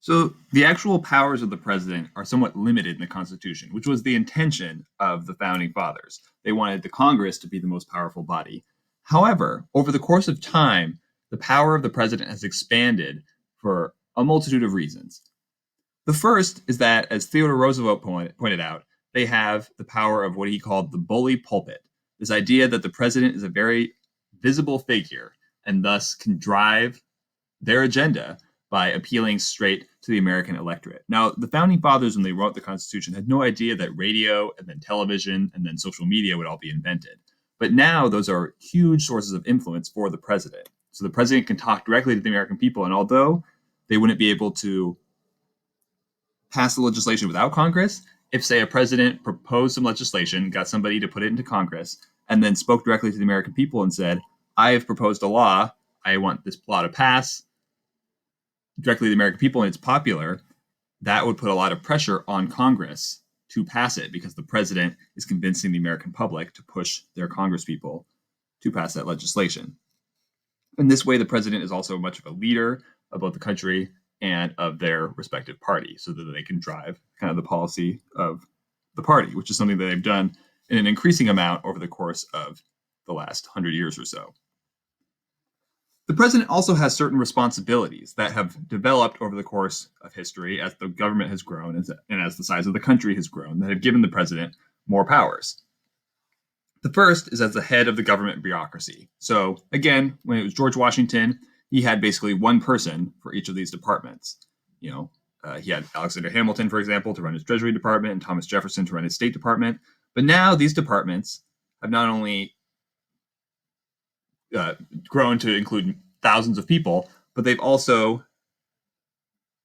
So the actual powers of the president are somewhat limited in the Constitution, which was the intention of the founding fathers. They wanted the Congress to be the most powerful body. However, over the course of time, the power of the president has expanded for a multitude of reasons. The first is that, as Theodore Roosevelt pointed out, they have the power of what he called the bully pulpit. This idea that the president is a very visible figure and thus can drive their agenda by appealing straight to the American electorate. Now, the founding fathers, when they wrote the Constitution, had no idea that radio and then television and then social media would all be invented. But now those are huge sources of influence for the president. So the president can talk directly to the American people. And although they wouldn't be able to pass the legislation without Congress, if, say, a president proposed some legislation, got somebody to put it into Congress, and then spoke directly to the American people and said, I have proposed a law, I want this law to pass directly to the American people, and it's popular, that would put a lot of pressure on Congress to pass it because the president is convincing the American public to push their congresspeople to pass that legislation. In this way, the president is also much of a leader of both the country and of their respective party so that they can drive kind of the policy of the party, which is something that they've done in an increasing amount over the course of the last 100 years or so. The president also has certain responsibilities that have developed over the course of history as the government has grown and as the size of the country has grown that have given the president more powers. The first is as the head of the government bureaucracy. So again, when it was George Washington, he had basically one person for each of these departments. He had Alexander Hamilton, for example, to run his Treasury Department and Thomas Jefferson to run his State Department. But now these departments have not only grown to include thousands of people, but they've also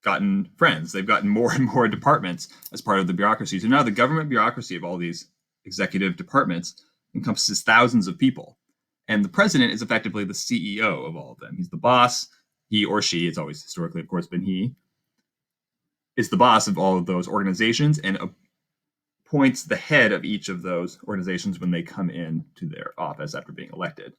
gotten friends. They've gotten more and more departments as part of the bureaucracy. So now the government bureaucracy of all these executive departments encompasses thousands of people. And the president is effectively the CEO of all of them. He's the boss. He or she, it's always historically, of course, been he, is the boss of all of those organizations and appoints the head of each of those organizations when they come in to their office after being elected.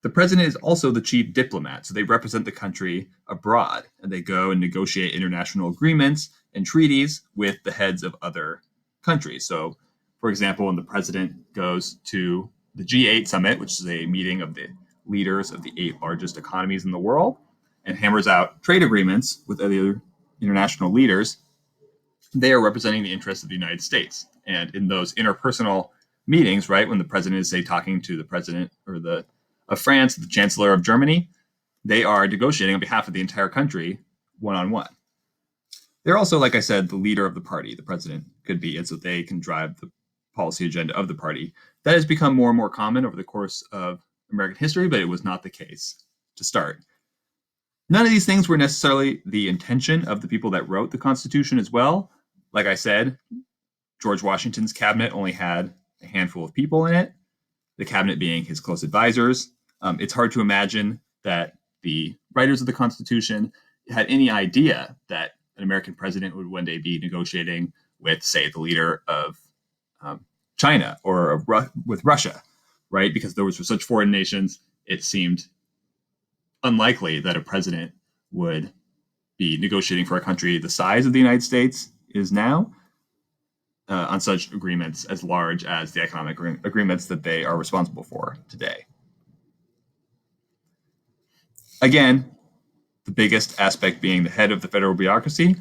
The president is also the chief diplomat, so they represent the country abroad, and they go and negotiate international agreements and treaties with the heads of other countries. So, for example, when the president goes to the G8 summit, which is a meeting of the leaders of the 8 largest economies in the world, and hammers out trade agreements with other international leaders, they are representing the interests of the United States. And in those interpersonal meetings, right, when the president is, say, talking to the president or of France, the chancellor of Germany, they are negotiating on behalf of the entire country one-on-one. They're also, like I said, the leader of the party, the president could be, and so they can drive the policy agenda of the party. That has become more and more common over the course of American history, but it was not the case to start. None of these things were necessarily the intention of the people that wrote the Constitution as well. Like I said, George Washington's cabinet only had a handful of people in it, the cabinet being his close advisors. It's hard to imagine that the writers of the Constitution had any idea that an American president would one day be negotiating with, say, the leader of China or with Russia, right? Because those were such foreign nations, it seemed unlikely that a president would be negotiating for a country the size of the United States is now on such agreements as large as the economic agreements that they are responsible for today. Again, the biggest aspect being the head of the federal bureaucracy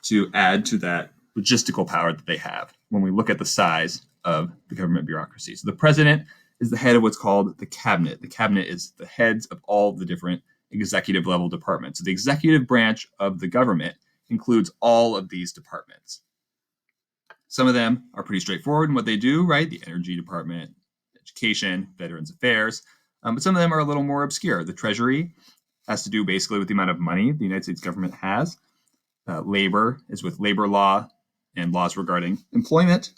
to add to that logistical power that they have when we look at the size of the government bureaucracy. So the president is the head of what's called the cabinet. The cabinet is the heads of all the different executive level departments. So the executive branch of the government includes all of these departments. Some of them are pretty straightforward in what they do, right? The energy department, education, veterans affairs. But some of them are a little more obscure. The Treasury has to do basically with the amount of money the United States government has. Labor is with labor law and laws regarding employment.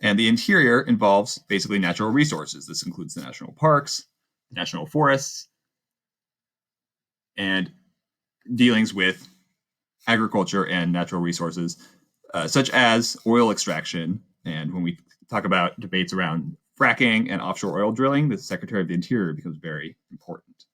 And the interior involves basically natural resources. This includes the national parks, national forests, and dealings with agriculture and natural resources, such as oil extraction. And when we talk about debates around fracking and offshore oil drilling, the Secretary of the Interior becomes very important.